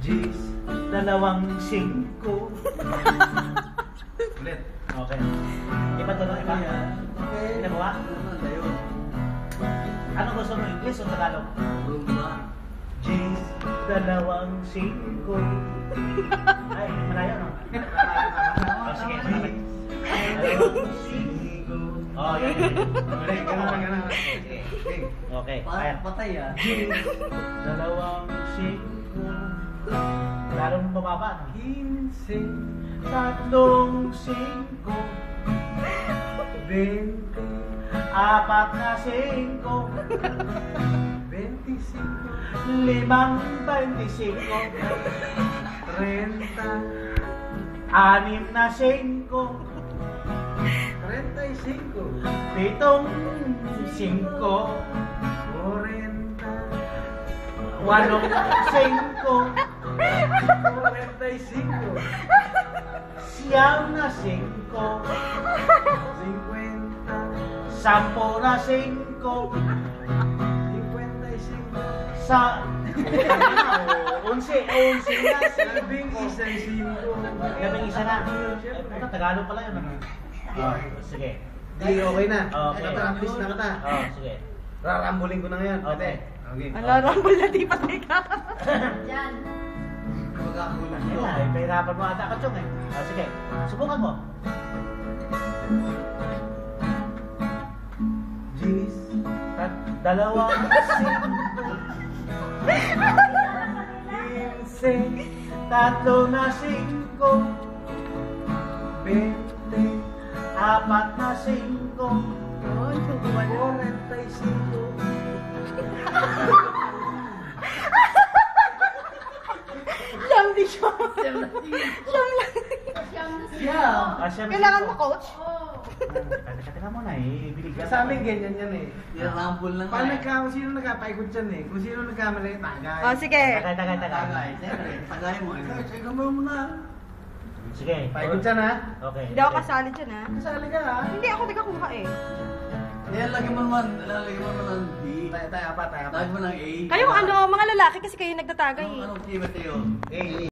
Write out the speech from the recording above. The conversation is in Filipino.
G's, 25. Ulit. Okay. Iba to, no? Iba? Okay. Pinabawa? Layo. Ano gusto mo? English o Tagalog? Rumba. G's, 25. Ay, malayo, no? Oh, sige. Oh, yan. Okay, ganun. Okay, ayan. Patay ah. G's, 25. Lalong bumaba, no? 15, 35. 20, 4 25, 5, 25. 30, 6 na 5. 35, 7 5. 40, 8 5. 45, Siyam na 5. 50, 10 na 5. 55, Sa 11 na labing 5. isang 5. Labing isa na. Ano, Tagalog pala yun. Ano? Oh, sige. Di, okay na. Okay. Practice na kita. Oh, sige. Rarambulin ko na ngayon. Okay. Okay. Ala, rambol na di patay ka. Diyan. Magkakagulan Ayun na, eh, pahirapan mo ata ka, Chong, eh. Oh, sige. Subukan mo. G's, 25. 15, 3 na 5. 20, 4 na 5. Oh, subukan mo. 45, Siyam di siyam. Siyam lang. yeah. Ah, siyempre, Kailangan mo, siyempre. coach? Teka mo na, eh. Biligyan Sa amin ganyan yan eh. Rambol lang. Paano kung sino nagkapaikot dyan eh. Kung sino nagkamali, tagay. Oh, sige. Tagay. Tagay mo. Ikaw mo na. Sige. Paikot dyan ha. Okay. Hindi ako kasali dyan, ha? Kasali ka ha. Hindi ako nagkakuha, eh. Yan, lagyan mo naman ng B. Tayo apat. Lagyan mo ng A. Kayo, ano, mga lalaki kasi kayo nagtatagay, eh. Anong team ito yun? Eh,